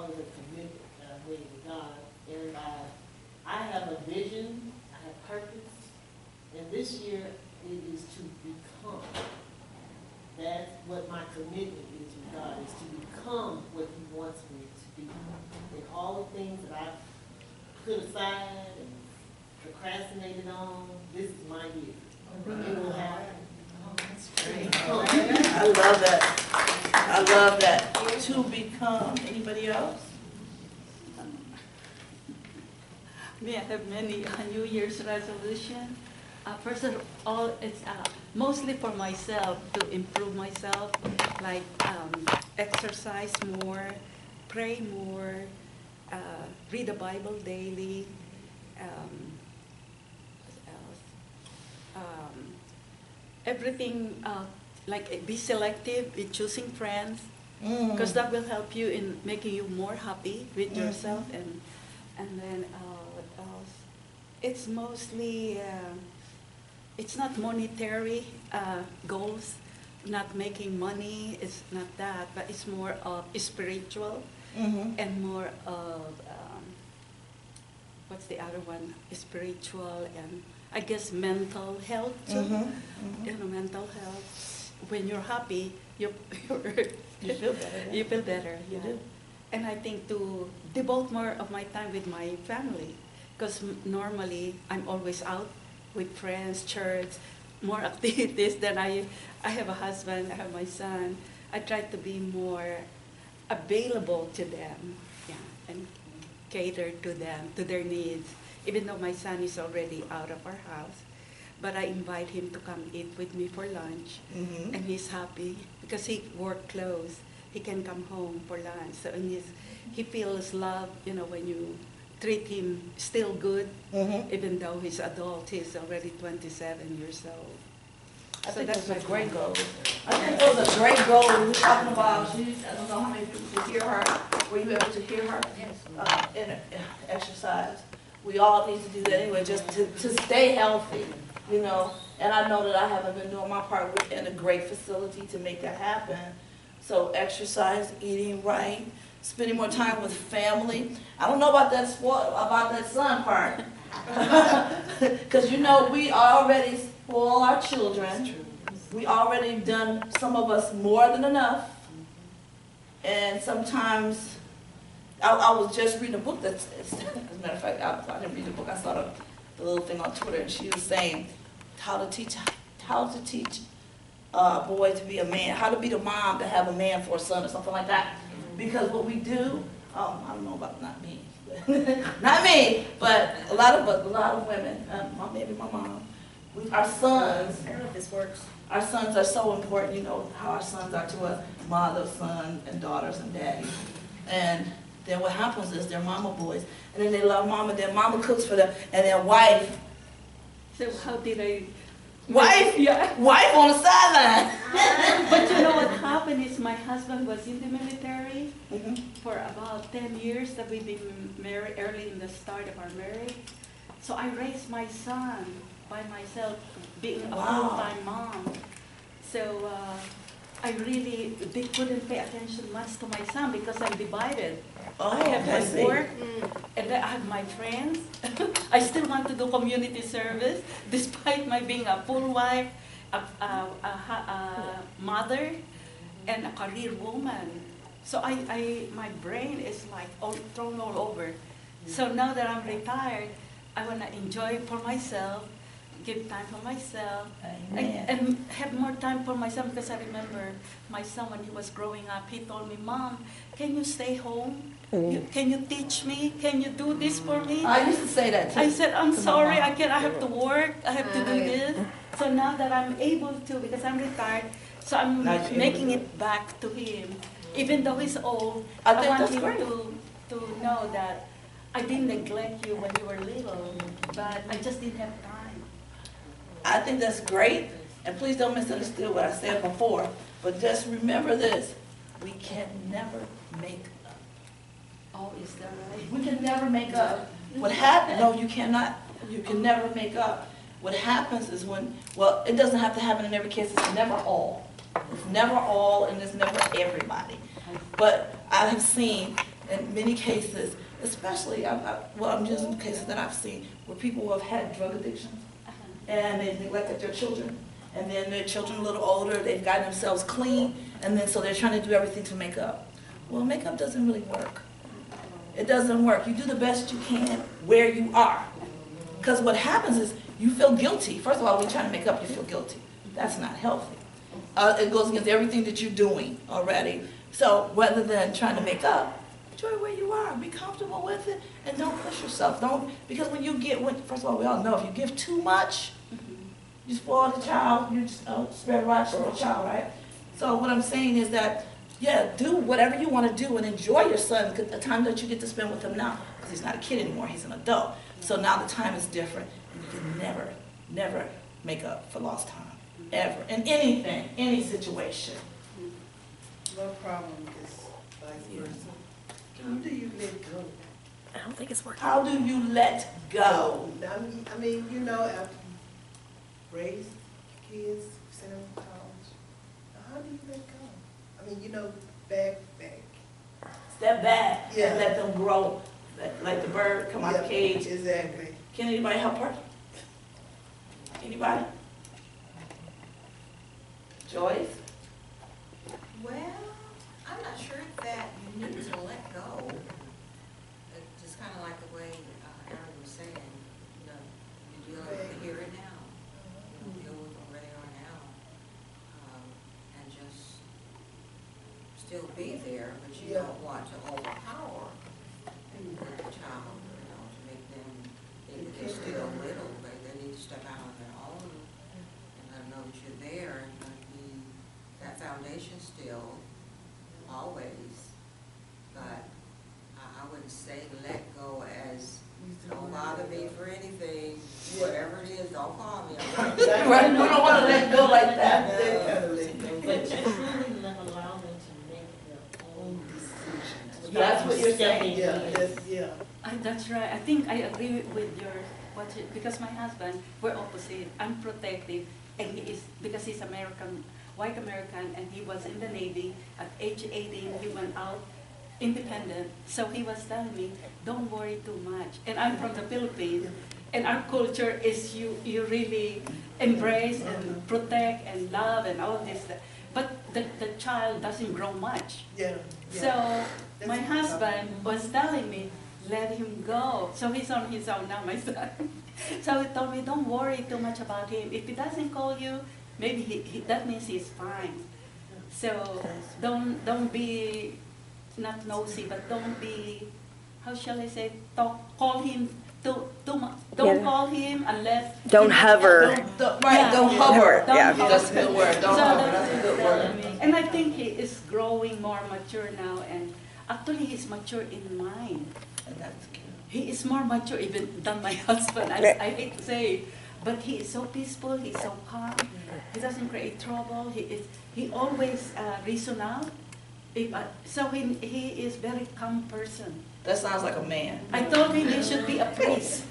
call it a commitment that I made with God. And I have a vision, I have purpose, and this year it is to become. That's what my commitment is with God, is to become what He wants me to be. And all the things that I put aside and procrastinated on, this is my year. It will happen. Oh, that's great. I love that. I love that. To become. Anybody else? Me, I have many New Year's resolution. First of all, it's mostly for myself, to improve myself, like exercise more, pray more, read the Bible daily. What else? Everything, like be selective in choosing friends, because that will help you in making you more happy with yourself. And then what else? It's mostly, it's not monetary goals, not making money, it's not that, but it's more of spiritual and more of, what's the other one? Spiritual and I guess mental health too. You know, mental health. When you're happy, you feel better. You feel better, yeah. You do. And I think to devote more of my time with my family, because normally I'm always out with friends, church, more activities than I have a husband, I have my son. I try to be more available to them, yeah, and cater to them, to their needs. Even though my son is already out of our house, but I invite him to come eat with me for lunch, and he's happy because he work close. He can come home for lunch, so and he feels love. You know, when you treat him still good, even though he's adult, he's already 27 years old. I think that's a great goal. I think those are great goals. We're talking about, I don't know how many people could hear her. Were you able to hear her? Yes. In exercise. We all need to do that anyway, just to stay healthy, you know. And I know that I haven't been doing my part. We're in a great facility to make that happen. So exercise, eating right, spending more time with family. I don't know about that son part. Because you know, we already spoil our children. We already done, some of us, more than enough. And sometimes, I was just reading a book that's, as a matter of fact, I didn't read the book, I saw the little thing on Twitter, and she was saying how to teach a boy to be a man, how to be the mom to have a man for a son or something like that. Because what we do, I don't know about not me, not me, but a lot of women, maybe my mom, our sons, I don't know if this works. Our sons are so important, you know how our sons are to us, mother, son, and daughters and daddy. And then what happens is they're mama boys, and then they love mama, then mama cooks for them, and their wife. So how did I? Wife? Yeah. Wife on the sideline. But you know what happened is my husband was in the military for about 10 years that we've been married, early in the start of our marriage. So I raised my son by myself, being a full-time mom. So I really couldn't pay attention much to my son because I'm divided. I have my work, and then I have my friends. I still want to do community service, despite my being a full wife, a mother, and a career woman. So my brain is like thrown all over. So now that I'm retired, I want to enjoy it for myself, give time for myself, and have more time for myself, because I remember my son when he was growing up, he told me, "Mom, can you stay home? Can you teach me? Can you do this for me?" I used to say that too. I said, "I'm sorry, I can't, I have to work, I have to do this." So now that I'm able to, because I'm retired, so I'm making it back to him. Even though he's old, I want him to know that I didn't neglect you when you were little, but I just didn't have time. I think that's great, and please don't misunderstand what I said before, but just remember this, we can never make up. Oh, is that right? We can never make up. What happens, no, you cannot, you can never make up. What happens is when, well, it doesn't have to happen in every case, it's never all. It's never all, and it's never everybody. But I have seen, in many cases, especially, I'm using cases that I've seen where people who have had drug addictions and they neglected their children. And then their children a little older, they've gotten themselves clean, and then so they're trying to do everything to make up. Well, makeup doesn't really work. It doesn't work. You do the best you can where you are. Because what happens is you feel guilty. First of all, when you're trying to make up, you feel guilty. That's not healthy. It goes against everything that you're doing already. So rather than trying to make up, enjoy where you are. Be comfortable with it, and don't push yourself. Because when you get, first of all, we all know if you give too much, you spoil the child. You just spread rocks for the child, right? So what I'm saying is that, yeah, do whatever you want to do and enjoy your son, the time that you get to spend with him now, because he's not a kid anymore, he's an adult. So now the time is different, and you can never, never make up for lost time, ever, in anything, any situation. My problem is vice versa. How do you let go? I don't think it's working. How do you let go? I mean, you know, after you raise kids, send them to college, how do you let go? I mean, you know, back. Step back Yeah. and let them grow, like the bird come out of the Yeah, cage. exactly. Can anybody help her? Anybody? Joyce? Well, I'm not sure that you need to let go. Just kind of like the way Aaron was saying, you know, you deal with the here and now. You deal with where they are now. And just still be there, but you Yeah. don't want to overpower the child, you know, to make them think that they're still little, but they need to step out on their own and let them know that you're there and let be that foundation still, always. But I wouldn't say let go as, don't bother me for anything, whatever it is, don't call me. Right, we don't want to let go like that. That kind of let go. But you truly allow them to make their own decisions. That's what you're saying. Yeah. That's right. I think I agree with your, because my husband, we're opposite. I'm protective, and he is, because he's American, white American, and he was in the Navy. At age 18, he went out independent. So he was telling me, don't worry too much. And I'm from the Philippines, and our culture is you really embrace and protect and love and all this. But the child doesn't grow much. Yeah. So my That's- husband was telling me, let him go. So he's on his own now, my son. So he told me, don't worry too much about him. If he doesn't call you, maybe that means he's fine. So don't be not nosy, but don't be, how shall I say, call him too much. Don't Yeah. call him unless. Don't hover. Don't Yeah. hover. Don't Yeah. hover. That's a good word, don't So hover, that's a good word. And I think he is growing more mature now, and actually he's mature in mind. And that's cute. He is more mature even than my husband. I hate to say it, but he is so peaceful, he's so calm, he doesn't create trouble, he always reason out. So he is very calm person. That sounds like a man. I told him he should be a priest.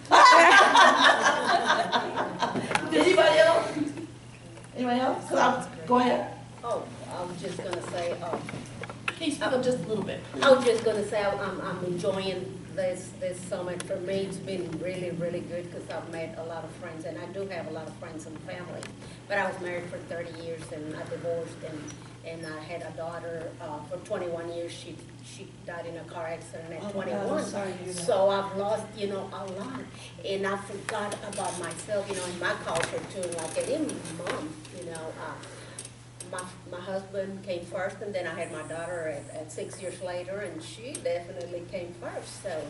Anybody else? Anybody else? Go ahead. Oh, I was just gonna say, Can you speak up just a little bit? I was just gonna say, I'm enjoying this summit. For me, it's been really, really good because I've met a lot of friends, and I do have a lot of friends and family. But I was married for 30 years, and I divorced, and I had a daughter for 21 years. She died in a car accident at 21. God, I'm sorry to hear that. So I've lost, a lot, and I forgot about myself, in my culture too. Like, and even mom, my husband came first, and then I had my daughter at 6 years later, and she definitely came first. So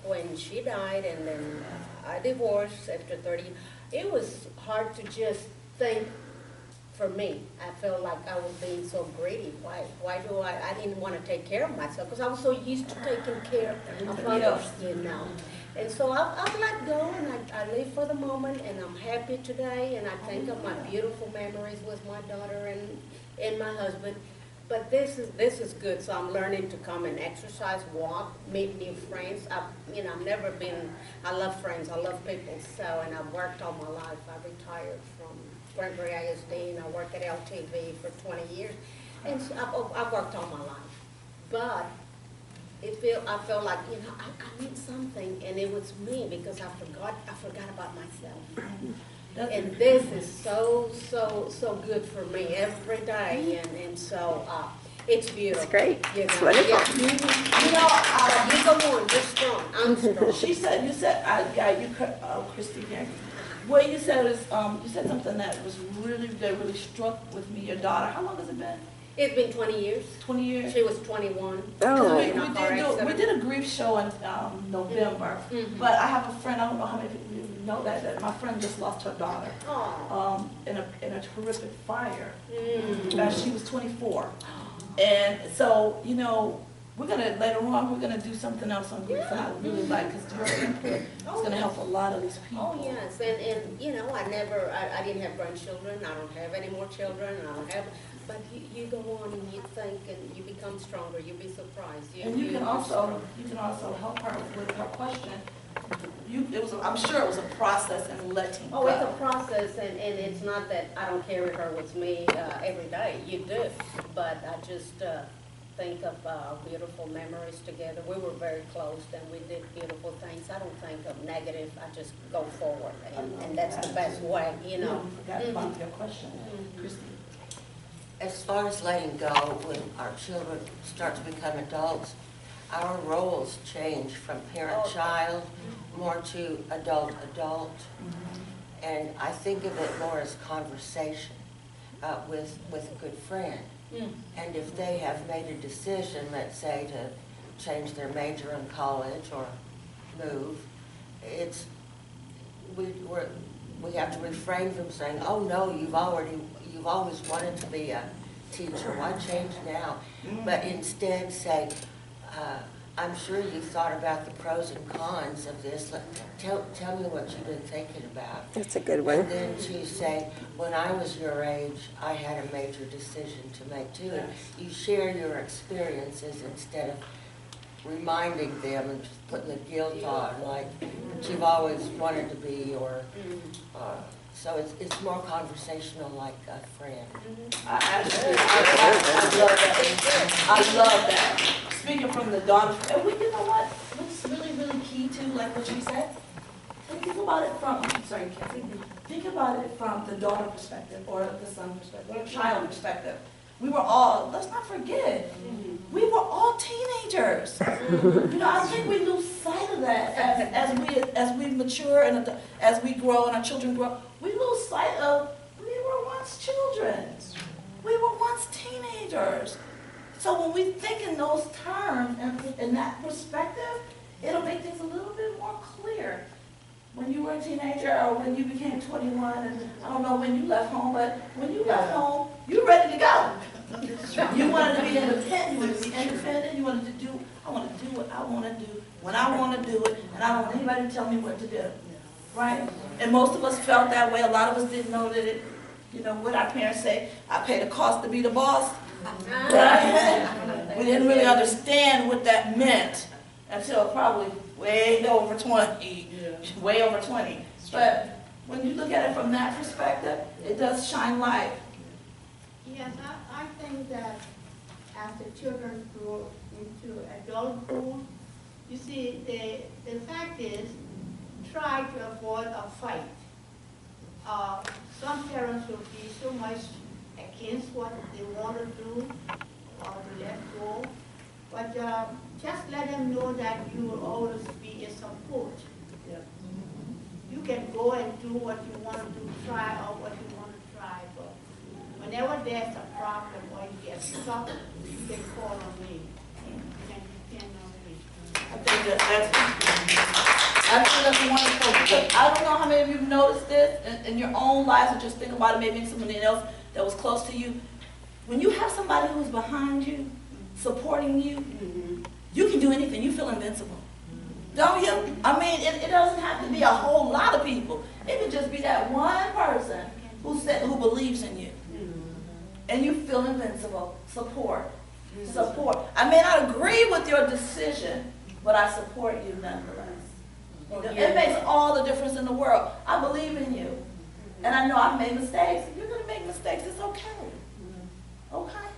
when she died, and then I divorced after 30, it was hard to just think. For me, I felt like I was being so greedy. Why do I didn't want to take care of myself because I was so used to taking care of others, And so I've let go, and I live for the moment, and I'm happy today, and I think of my beautiful memories with my daughter and my husband. But this is good, so I'm learning to come and exercise, walk, meet new friends. I've never been, I love friends, I love people, and I've worked all my life. I retired from Granbury ISD, and I worked at LTV for 20 years. And so I've worked all my life. But I felt like, you know, I need something, and it was me, because I forgot about myself. And this is so good for me every day, and so, it's beautiful. It's great. You It's know, wonderful. yeah. You know, you go on, you're strong, I'm strong. She said, Christine, here. What you said is, you said something that really struck with me. Your daughter, how long has it been? It's been 20 years. 20 years? She was 21. Oh. We did a grief show in November, Mhm. but I have a friend, I don't know how many people know that my friend just lost her daughter Oh. in a horrific fire. Mm. She was 24. And so, you know, later on, we're gonna do something else on grief, and I would really like, because your input is gonna help a lot of these people. Oh, yes, and, you know, I didn't have grandchildren, I don't have any more children, but you go on and you think, and you become stronger, you'll be surprised. And you can also help her with her question. I'm sure it was a process in letting go. Oh, it's a process, and it's not that I don't carry her with me every day, you do, but I just think of beautiful memories together. We were very close, and we did beautiful things. I don't think of negative, I just go forward, and that's the best way, you know. I forgot about your question, Christine. As far as letting go, when our children start to become adults, our roles change from parent-child more to adult-adult. And I think of it more as conversation with a good friend. And if they have made a decision, let's say, to change their major in college or move, we have to refrain from saying, oh no, you've always wanted to be a teacher, why change now? But instead say, I'm sure you thought about the pros and cons of this. Tell me what you've been thinking about. That's a good one. And then to say, when I was your age, I had a major decision to make too. And you share your experiences instead of reminding them and just putting the guilt on, like that you've always wanted to be, or so it's more conversational, like a friend. I love that. I love that. Speaking from the daughter, and you know what's really key to, like what you said? Think about it from, think about it from the daughter perspective, or the son perspective, or the child perspective. We were all, let's not forget, we were all teenagers. You know, I think we lose sight of that as we mature and as we grow and our children grow. We lose sight of, we were once children. We were once teenagers. So when we think in those terms and in that perspective, it'll make things a little bit more clear. When you were a teenager or when you became 21, and I don't know when you left home, but when you left home, you were ready to go. You wanted to be independent, you wanted to be independent, you wanted to do, I want to do what I want to do, when I want to do it, and I don't want anybody to tell me what to do. Right? And most of us felt that way. A lot of us didn't know that it, you know, what our parents say, I pay the cost to be the boss. Right? We didn't really understand what that meant until probably way over 20. Way over 20. But when you look at it from that perspective, it does shine light. Yes, I think that as the children grow into adulthood, you see, the fact is, try to avoid a fight. Some parents will be so much against what they want to do or to let go, but just let them know that you will always be a support. Yeah. You can go and do what you want to do, try out what you want to try, but whenever there's a problem or you get stuck, you can call on me. And depend on me. I think that's wonderful. Because I don't know how many of you have noticed this in your own lives, or just think about it maybe in somebody else that was close to you. When you have somebody who's behind you, supporting you, you can do anything. You feel invincible. Don't you? I mean, it doesn't have to be a whole lot of people. It could just be that one person who believes in you. And you feel invincible. Support. Support. I may not agree with your decision, but I support you nonetheless. It makes all the difference in the world. I believe in you. And I know I've made mistakes. You're going to make mistakes. It's okay. Okay?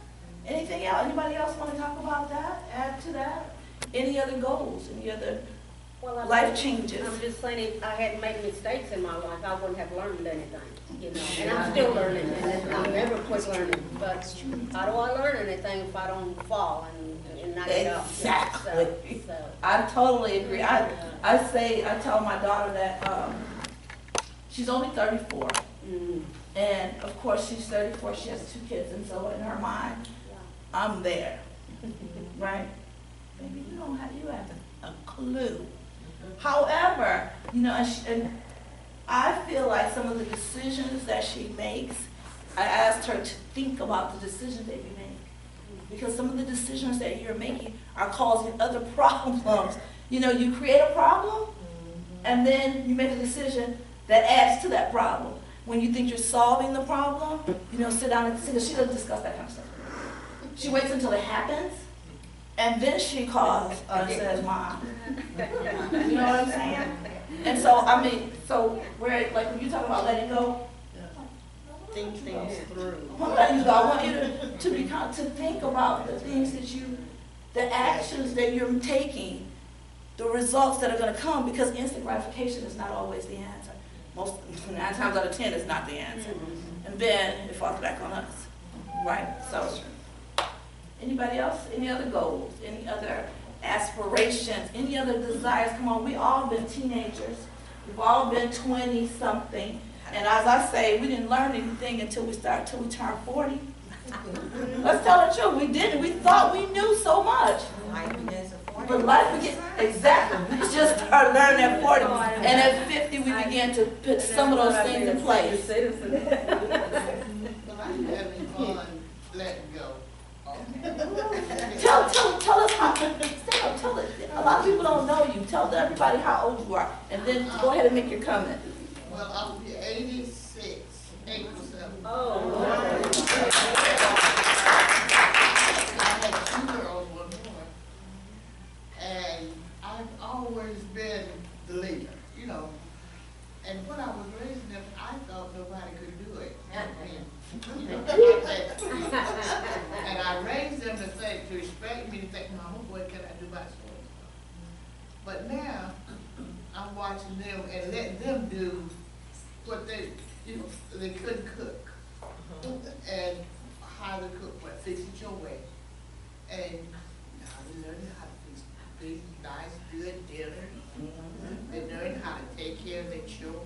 Anything else? Anybody else want to talk about that? Add to that? Any other goals, any other Well, life changes? I'm just saying, if I hadn't made mistakes in my life, I wouldn't have learned anything, you know, and I'm still learning, and I'll never quit learning, but how do I learn anything if I don't fall and not get up? Exactly. So, I totally agree. I tell my daughter that, she's only 34. And of course, she's 34, she has 2 kids, and so in her mind, I'm there, right? Maybe you have a clue. However, you know, and I feel like some of the decisions that she makes, I asked her to think about the decisions that you make. Because some of the decisions that you're making are causing other problems. You know, you create a problem, and then you make a decision that adds to that problem. When you think you're solving the problem, you know, sit down and she doesn't discuss that kind of stuff. She waits until it happens, and then she calls and says, Mom. You know what I'm saying? And so, I mean, so where, like, when you talk about letting go, Think things through. I'm letting you go. I want you to think about the things the actions that you're taking, the results that are going to come, because instant gratification is not always the answer. 9 times out of 10 is not the answer. And then it falls back on us, right? So, anybody else? Any other goals? Any other aspirations? Any other desires? Come on, we all been teenagers. We've all been 20-something. And as I say, we didn't learn anything until we turned 40. Let's tell the truth. We didn't. We thought we knew so much. Life begins at 40. But life begins, exactly. We just started learning at 40. And at 50, we began to put some of those things in place. But I'm having fun letting go. Tell us how, stand up, tell it. A lot of people don't know you. Tell everybody how old you are. And then go ahead and make your comment. Well, I'll be 86, April 7th. oh, I had 2 girls, 1 boy. And I've always been the leader, you know. And when I was raising them, I thought nobody could do it. You know, and I raised them to think, to expect me to think, Mama, what can I do about school? But now, I'm watching them and letting them do what they, you know, they couldn't cook. And how to cook, what, fix it your way. And now they're learning how to fix big, nice, good dinner. They're learning how to take care of their children.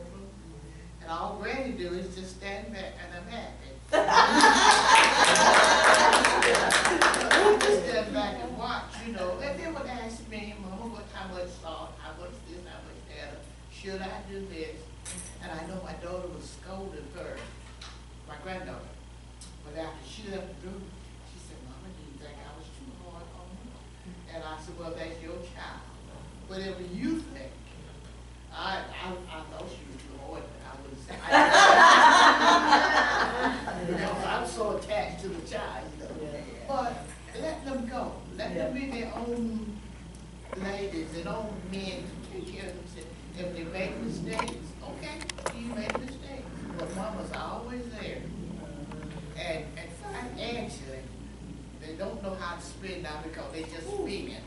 And all Granny do is just stand back and I'm happy. Just stand back and watch, you know, and they would ask me, Mama, how much salt, how much this, how much that, should I do this? And I know my daughter was scolding her, my granddaughter. But after she left the room, she said, Mama, do you think I was too hard on her? And I said, well, that's your child. Whatever you think. I know she was too hard, but I was, you know, I'm so attached to the child, you know. But let them go. Let them be their own ladies, their own men to take care of themselves. If they make mistakes, okay, you make mistakes. But Mama's always there. And actually, they don't know how to spend now because they just spend.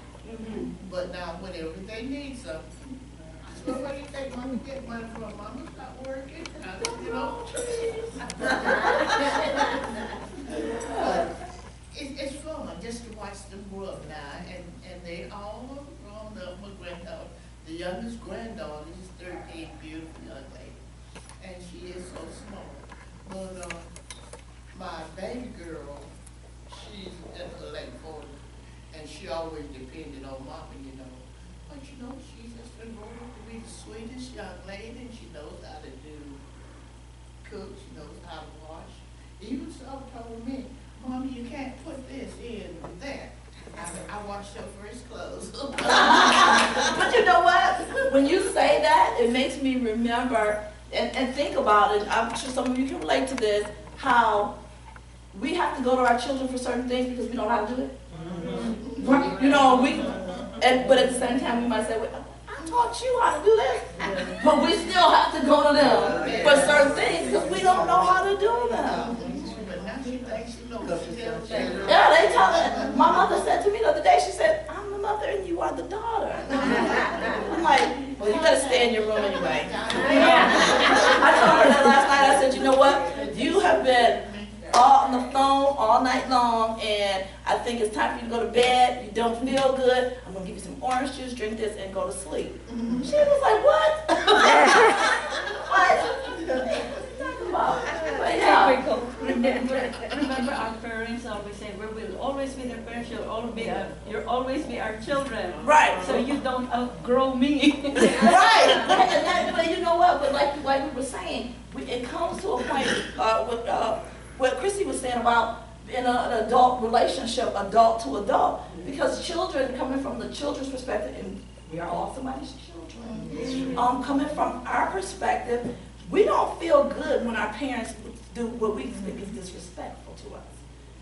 But now, whenever they need something, I said, where do you think Mama get money from? Mama's not working, you know. But it's fun just to watch them grow up now, and they all are grown up. My granddaughter, the youngest granddaughter is 13, beautiful young lady, and she is so smart. But my baby girl, she's in her late 40s, and she always depended on Mama, you know. But you know, she's just been growing up to be the sweetest young lady, and she knows how to cook, she knows how to wash. Even so told me, Mom, you can't put this in with that. I washed her first clothes. But you know what? When you say that, it makes me remember and think about it. I'm sure some of you can relate to this, how we have to go to our children for certain things because we don't know how to do it. You know, but at the same time, we might say, well, I taught you how to do this. But we still have to go to them for certain things because we don't know how to do them. But now she thinks she knows. Yeah, they tell her. My mother said to me the other day, she said, I'm the mother and you you are the daughter. I'm like, well, you better stay in your room anyway. I told her that last night. I said, you know what? You have been all on the phone all night long, and I think it's time for you to go to bed. You don't feel good. I'm going to give you some orange juice, drink this, and go to sleep. She was like, what? What? What are you talking about? But yeah. Remember our parents always say, we will always be their parents, you'll always be our children. Right. So you don't outgrow me. Right. But you know what? But like we were saying, it comes to a point with what Chrissy was saying about in an adult relationship, adult to adult, because children, coming from the children's perspective, and we are all somebody's children, coming from our perspective, we don't feel good when our parents do what we think is disrespectful to us,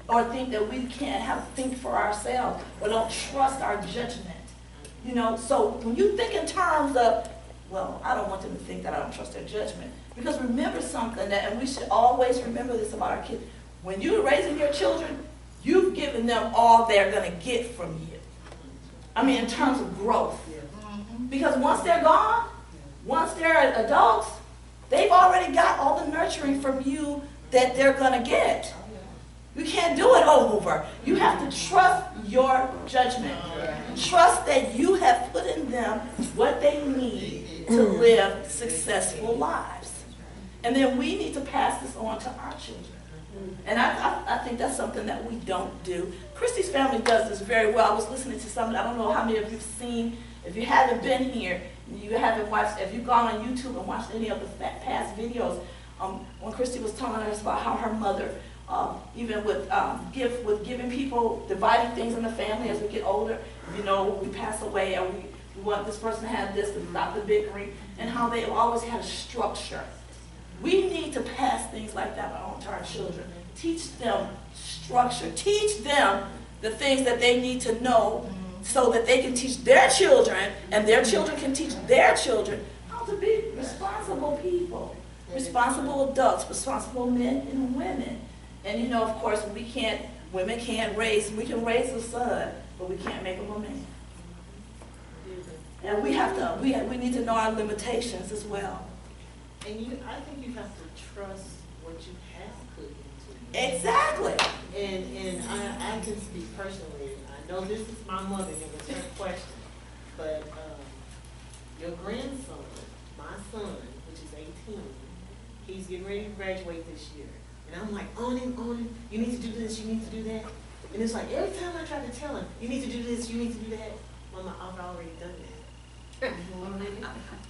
or think that we can't think for ourselves, or don't trust our judgment. You know, so when you think in terms of, well, I don't want them to think that I don't trust their judgment. Because remember something, and we should always remember this about our kids. When you're raising your children, you've given them all they're going to get from you. I mean, in terms of growth. Because once they're gone, once they're adults, they've already got all the nurturing from you that they're going to get. You can't do it over. You have to trust your judgment. Trust that you have put in them what they need to live successful lives. And then we need to pass this on to our children. And I think that's something that we don't do. Christy's family does this very well. I was listening to something, I don't know how many of you have seen. If you haven't been here, you haven't watched, if you've gone on YouTube and watched any of the past videos, when Christy was telling us about how her mother, even with giving people, dividing things in the family as we get older, you know, we pass away and we want this person to have this and stop the bickering, and how they always had a structure. We need to pass things like that on to our children. Teach them structure. Teach them the things that they need to know so that they can teach their children, and their children can teach their children how to be responsible people, responsible adults, responsible men and women. And you know, of course, women can't raise, we can raise a son, but we can't make him a man. And we need to know our limitations as well. And I think you have to trust what you have put into you. Exactly. And I can speak personally. I know this is my mother, and it was her question, but your grandson, my son, which is 18, he's getting ready to graduate this year. And I'm like, on him, you need to do this, you need to do that. And it's like, every time I try to tell him, you need to do this, you need to do that, Mama, I've already done that.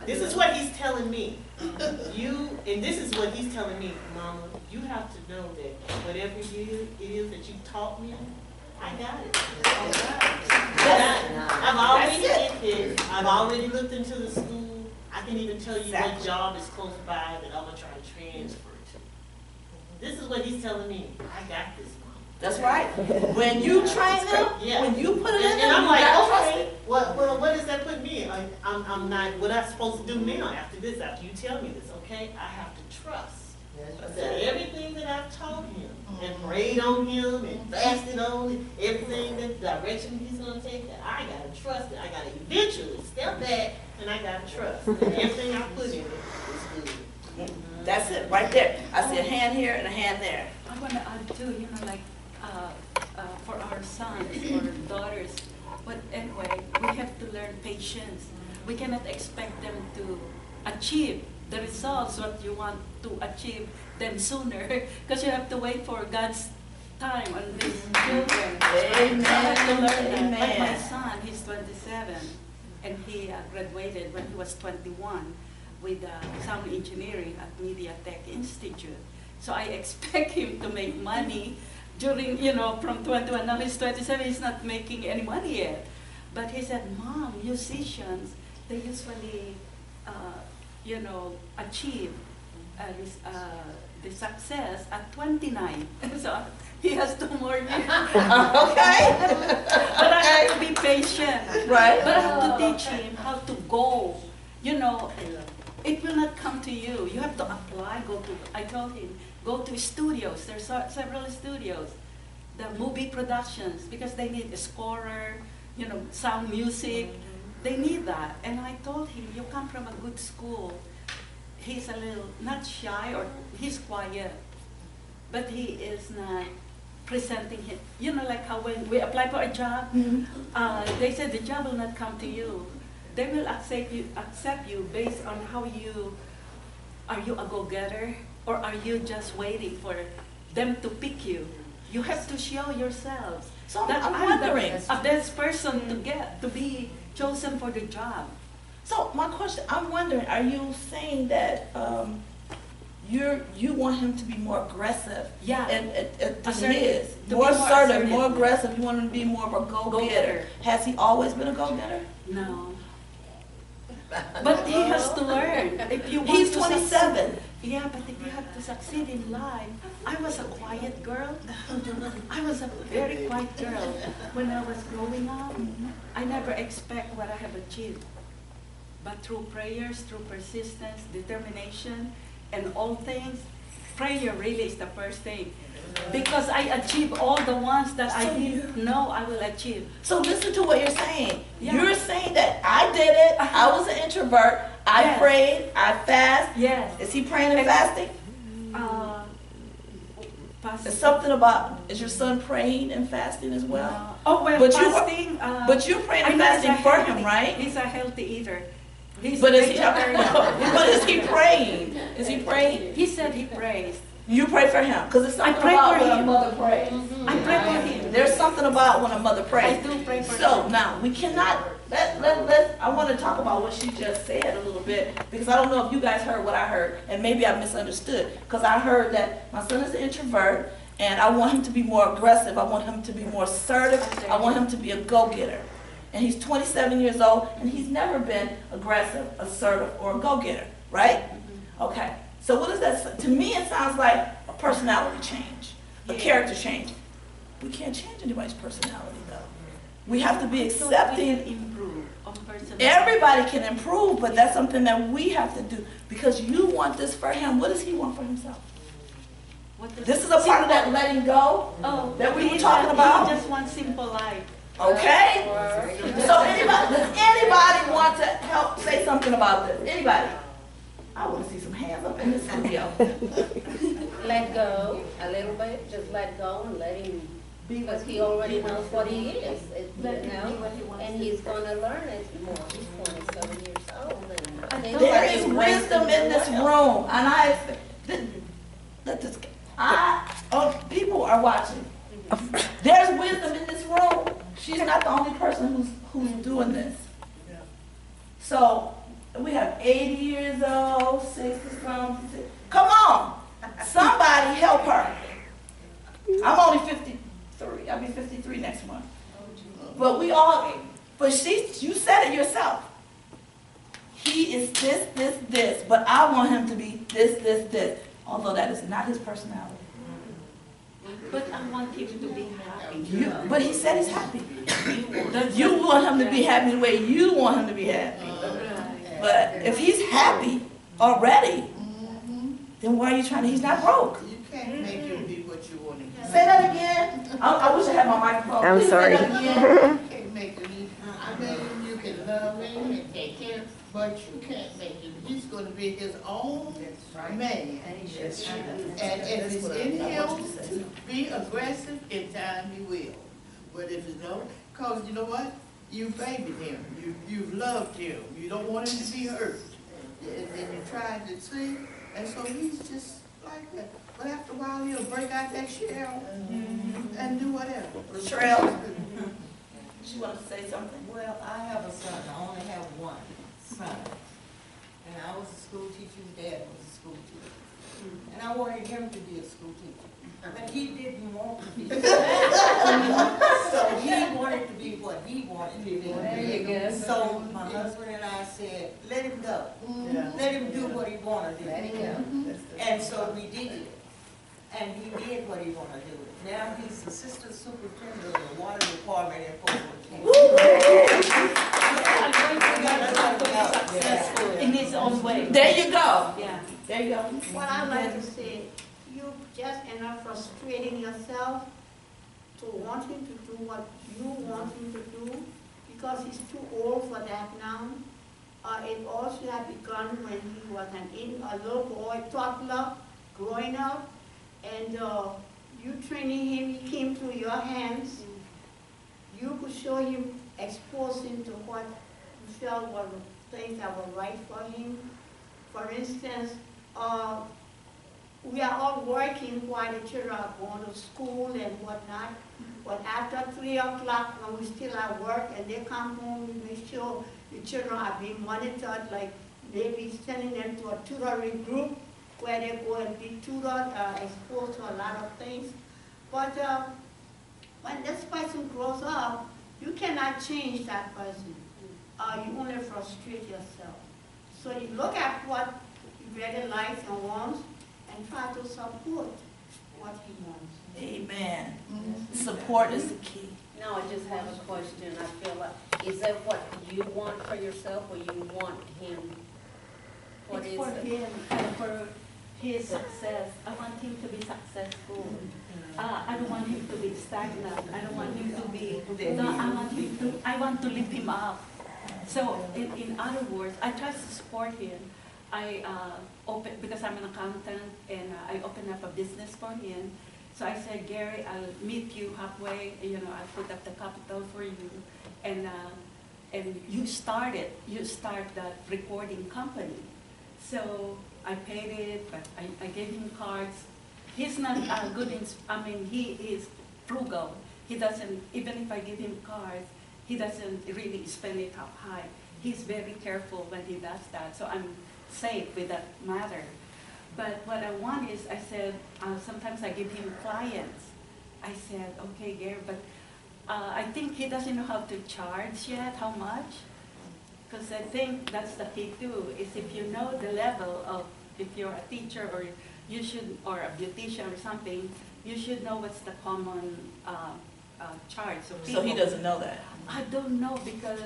This is what he's telling me. And this is what he's telling me, Mama, you have to know that whatever it is that you taught me, I got it. I've already did this. I've already looked into the school. I can even tell you what job is close by that I'm going to try to transfer to. This is what he's telling me. I got this, Mama. That's right. When you train them, when you put it in them, and I'm you like, gotta trust okay, it. what does that put me? I'm not, what I'm supposed to do now after this, after you tell me this, okay? I have to trust that everything that I've taught him and prayed on him and fasted on him, everything, that direction he's going to take, that I got to trust it. I got to eventually step back and I got to trust that everything I put in it is good. That's it, right there. I see a hand here and a hand there. I want to add too, you know, like for our sons or daughters, but anyway, we have to learn patience. We cannot expect them to achieve the results what you want to achieve them sooner, because you have to wait for God's time on these children. Amen. So I have to learn that. Amen. Like my son, he's 27, and he graduated when he was 21 with sound engineering at Media Tech Institute. So I expect him to make money during, you know, from 21, now he's 27, he's not making any money yet. But he said, Mom, musicians, they usually, you know, achieve the success at 29. So he has 2 more years. Okay. But I have to be patient. Right. But I have to teach him how to go. You know, it will not come to you. You have to apply, I told him, go to studios. There's several studios, the movie productions, because they need a scorer, sound music. They need that. And I told him, you come from a good school. He's a little, not shy, or he's quiet, but he is not presenting him. Like how when we apply for a job, they said the job will not come to you. They will accept you based on how are you a go-getter, or are you just waiting for them to pick you? You have to show yourselves. So that I'm I'm wondering. the best person to be chosen for the job. So my question, I'm wondering, are you saying that you want him to be more aggressive? Yeah. Than he Assertive. is. To More be more assertive, assertive. more aggressive. You want him to be more of a go-getter. Go-getter. Has he always been a go-getter? No. But he has to learn. If you want He's to 27. succeed- Yeah, but if you have to succeed in life, I was a quiet girl. I was a very quiet girl when I was growing up. I never expect what I have achieved. But through prayers, through persistence, determination, and all things, prayer really is the first thing. Because I achieve all the ones that I didn't know I will achieve. So listen to what you're saying. Yeah. You're saying that I did it. I was an introvert. I Yes. prayed. I fast. Yes. Is he praying and fasting? Is something about, is your son praying and fasting as well? Oh, well, But you were- fasting. But you're praying I and know he's fasting a for healthy- him, right? He's a healthy eater. He's But a is he, vegetarian. but is he praying? Is he praying? He said he prays. You pray for him, because it's something pray about for when a him. mother prays. I pray for him. There's something about when a mother prays. I do pray for So him. now, we cannot, I want to talk about what she just said a little bit, because I don't know if you guys heard what I heard, and maybe I misunderstood, because I heard that my son is an introvert, and I want him to be more aggressive, I want him to be more assertive, I want him to be a go-getter. And he's 27 years old, and he's never been aggressive, assertive, or a go-getter, right? Okay, so what does that, to me it sounds like a personality change, a character change. We can't change anybody's personality though. We have to be So we accepting. can improve on personality. Everybody can improve, but that's something that we have to do, because you want this for him. What does he want for himself? What does- This is a part of that letting go Oh, that we were he talking just- about. He just wants simple life. Okay? So does anybody want to help say something about this? Anybody? I want to see some hands up in the studio. Let go a little bit, just let go and let him, because he already knows what he is, and he's gonna learn it more. He's 27 years old, and I think There that is he raised wisdom him in this well. room, and people are watching. There's wisdom in this room. She's not the only person who's doing this. So we have 80 years old, 60 something. Come on, somebody help her. I'm only 53. I'll be 53 next month. But you said it yourself. He is this, but I want him to be this. Although that is not his personality. But I want him to be happy. But he said he's happy. You want him to be happy the way you want him to be happy. But if he's happy already, then why are you trying to, he's not broke. You can't make him be what you want him to Say that again. I wish I had my microphone. I'm Please sorry. Say that again. be. You can't make him, I mean, you can love him and take care of him, but you can't make him, he's gonna be his own man. And if it's in him to be aggressive, in time he will. But if it's not, cause you know what? You babied him, you've loved him, you don't want him to be hurt. And then you try to see, and so he's just like that. But after a while, he'll break out that shell and do whatever. Sherelle? She wants to say something. Well, I have a son, I only have one son. And I was a school teacher, his dad was a school teacher. And I wanted him to be a school teacher. But he didn't want to be. So he wanted to be what he wanted to be. There you go. So my husband and I said, let him go. Let him do what he wanted to do. Let him go. And so we did. And he did what he wanted to do. Now he's assistant superintendent of the water department in Fort Worth. In his own way. There you go. Yeah. There you go. What I like to say, you just end up frustrating yourself to want him to do what you want him to do, because he's too old for that now. It also had begun when he was a little boy, toddler, growing up, and you training him, he came through your hands. You could show him, expose him to what you felt were things that were right for him. For instance, we are all working while the children are going to school and whatnot. But after 3 o'clock, when we still at work and they come home, we make sure the children are being monitored, like maybe sending them to a tutoring group where they go and be tutored, exposed to a lot of things. But when this person grows up, you cannot change that person. You only frustrate yourself. So you look at what he really likes and wants and try to support what he wants. Amen. Support is the key. Now, I just have a question. I feel like, is that what you want for yourself, or you want him? What It's is for it? him and for his success. I want him to be successful. I don't want him to be stagnant. I don't want him to be, no, I want to lift him up. So in other words, I try to support him. I because I'm an accountant and I open up a business for him. So I said, Gary, I'll meet you halfway, I'll put up the capital for you. And you start that recording company. So I paid it, but I gave him cards. He's not good he is frugal. He doesn't, even if I give him cards, he doesn't really spend it up high. He's very careful when he does that. So I'm safe with that matter. But what I want is, I said, sometimes I give him clients. I said, okay, Gary, but I think he doesn't know how to charge yet, how much. Because I think that's the key too, is if you know the level of, if you're a teacher or you should, or a beautician or something, you should know what's the common charge. So he doesn't know that. I don't know, because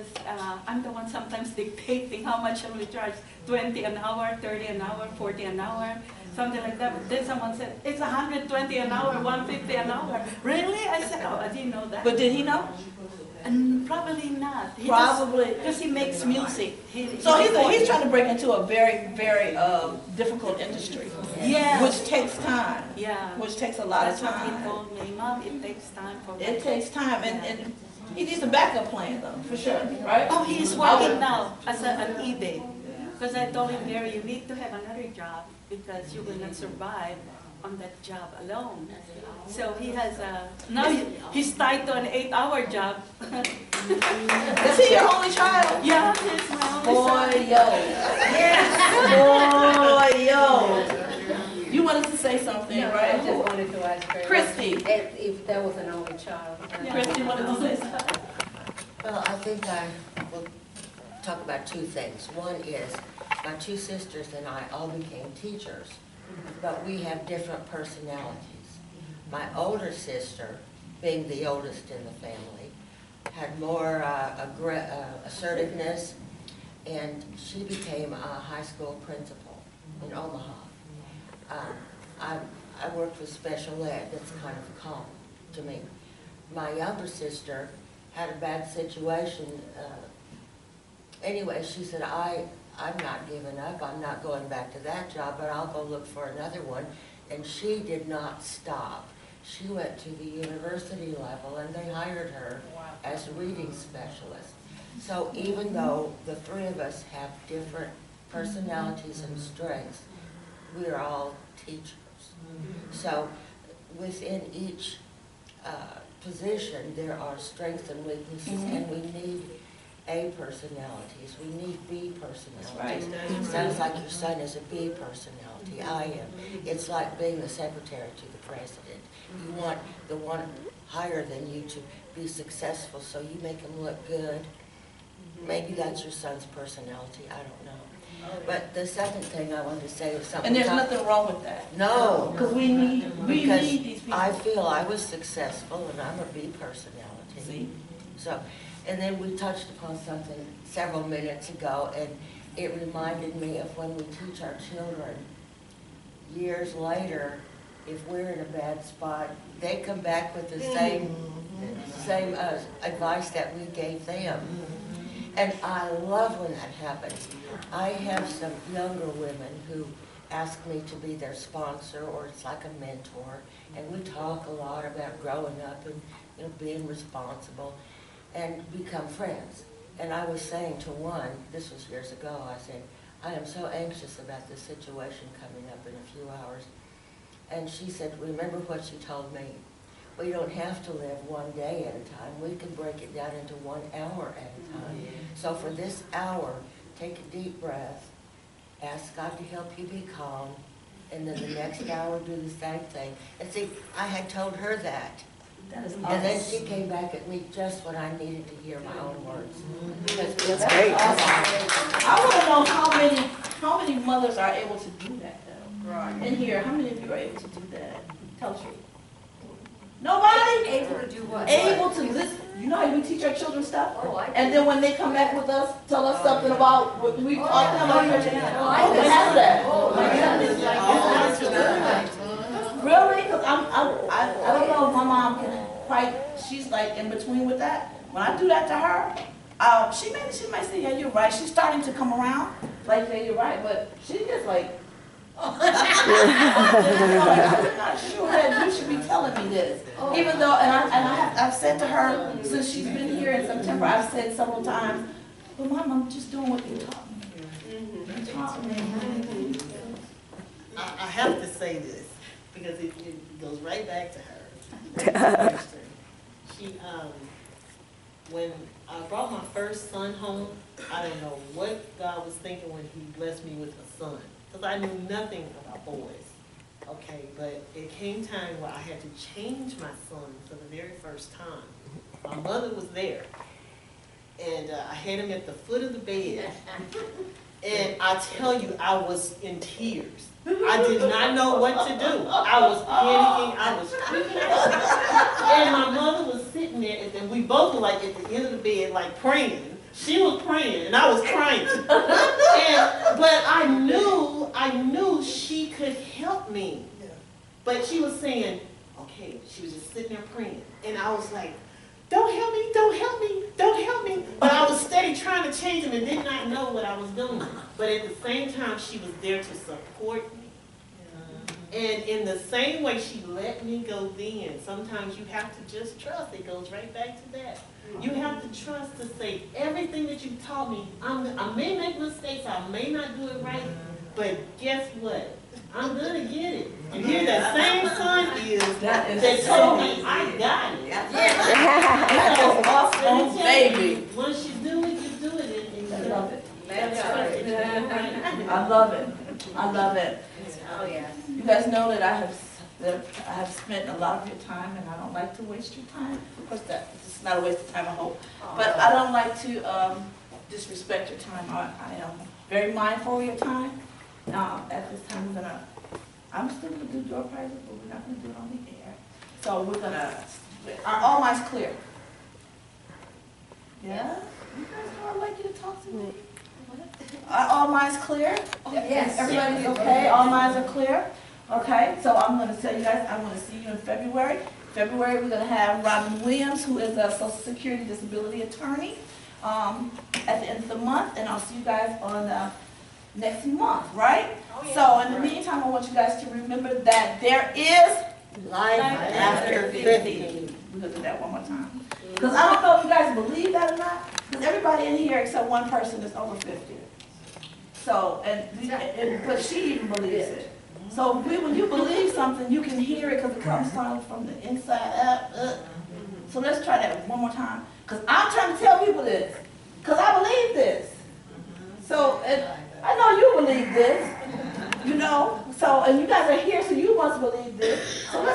I'm the one sometimes dictating how much I will charge, 20 an hour, 30 an hour, 40 an hour, something like that. But then someone said, it's 120 an hour, 150 an hour. Really? I said, oh, I didn't know that. But did he know? And probably not. Probably. Because he makes music. So he's trying to break into a very, very difficult industry. Yeah. Which takes time. Yeah. Which takes a lot of That's what he time. told me. Mom, it takes time for me. It takes time, and he needs a backup plan though, for sure, right? Oh, he's working now as an eBay. Because I told him, Gary, you need to have another job because you will not survive on that job alone. So he has now he's tied to an 8-hour job. Is he your only child? Yeah, he's my only Boy, son. yo. Boy, yo. You wanted to say something, No, I right? just wanted to ask her. Christy. If there was an only child. Christy wanted to say something. Well, I think I will talk about two things. One is, my two sisters and I all became teachers, but we have different personalities. My older sister, being the oldest in the family, had more assertiveness, and she became a high school principal in Omaha. I worked with special ed. That's kind of common to me. My younger sister had a bad situation. Anyway, she said, I'm not giving up. I'm not going back to that job, but I'll go look for another one. And she did not stop. She went to the university level, and they hired her as a reading specialist. So even though the three of us have different personalities and strengths, we are all teachers. So within each position, there are strengths and weaknesses, and we need A personalities. We need B personalities. Right. Sounds like your son is a B personality. I am. It's like being the secretary to the president. You want the one higher than you to be successful, so you make him look good. Maybe that's your son's personality. I don't know. But the second thing I wanted to say is something. And there's nothing wrong with that. No. Because we need these people. I feel I was successful, and I'm a B personality. See? So, and then we touched upon something several minutes ago, and it reminded me of when we teach our children. Years later, if we're in a bad spot, they come back with the same same advice that we gave them. And I love when that happens. I have some younger women who ask me to be their sponsor, or it's like a mentor, and we talk a lot about growing up and, you know, being responsible and become friends. And I was saying to one, this was years ago, I said, I am so anxious about this situation coming up in a few hours. And she said, remember what she told me. We don't have to live one day at a time. We can break it down into 1 hour at a time. So for this hour, take a deep breath, ask God to help you be calm, and then the next hour do the same thing. And see, I had told her that. That is And then awesome. she came back at me just when I needed to hear my own words. Because That's great. I want to know how many mothers are able to do that though? Right. In here, how many of you are able to do that? Tell us. Nobody? Able to do what? Able to listen. You know how we teach our children stuff? Oh, I And then when they come back with us, tell us something about what we taught them. Oh, they have that. Really? Because I don't know if my mom can quite, she's like in between with that. When I do that to her, she might say, yeah, you're right. She's starting to come around. Like, yeah, you're right. But she just like, I'm not sure that you should be telling me this. Even though, I've said to her, since she's been here in September, I've said several times, but Mom, I'm just doing what you taught me. You taught me. I have to say this, because it goes right back to her. She, when I brought my first son home, I don't know what God was thinking when he blessed me with a son. Because I knew nothing about boys, okay? But it came time where I had to change my son for the very first time. My mother was there, and I had him at the foot of the bed. And I tell you, I was in tears. I did not know what to do. I was panicking, I was freaking out. And my mother was sitting there, and we both were like at the end of the bed, like praying. She was praying, and I was crying. But I knew she could help me. But she was saying, okay, she was just sitting there praying. And I was like, don't help me, don't help me, don't help me. But I was steady trying to change him and did not know what I was doing. But at the same time, she was there to support me. And in the same way she let me go then, sometimes you have to just trust. It goes right back to that. You have to trust to say everything that you taught me. I may make mistakes, I may not do it right, but guess what? I'm gonna get it. And here that same son is that told me I got it. That is awesome, baby. Once you do it, you do it. And I love it. that's right. I love it. I love it. Oh, yeah. You guys know that I have spent a lot of your time, and I don't like to waste your time. Of course, it's not a waste of time, I hope. But I don't like to disrespect your time. I am very mindful of your time. At this time, I'm still gonna do door prizes, but we're not gonna do it on the air. So we're gonna, are all minds clear? Yeah? You guys know I'd like you to talk to me. Are all minds clear? Yes. Everybody's okay? All minds are clear? Okay, so I'm gonna tell you guys, I'm gonna see you in February. February, we're gonna have Robin Williams, who is a Social Security disability attorney, at the end of the month, and I'll see you guys on next month, right? So in the meantime, I want you guys to remember that there is life after 50. We're gonna do that one more time. Because I don't know if you guys believe that or not, because everybody in here except one person is over 50. So, but she even believes it. So when you believe something, you can hear it because it comes from the inside up. So let's try that one more time. Because I'm trying to tell people this. Because I believe this. So, I know you believe this. You know. So, and you guys are here, so you must believe this. So let's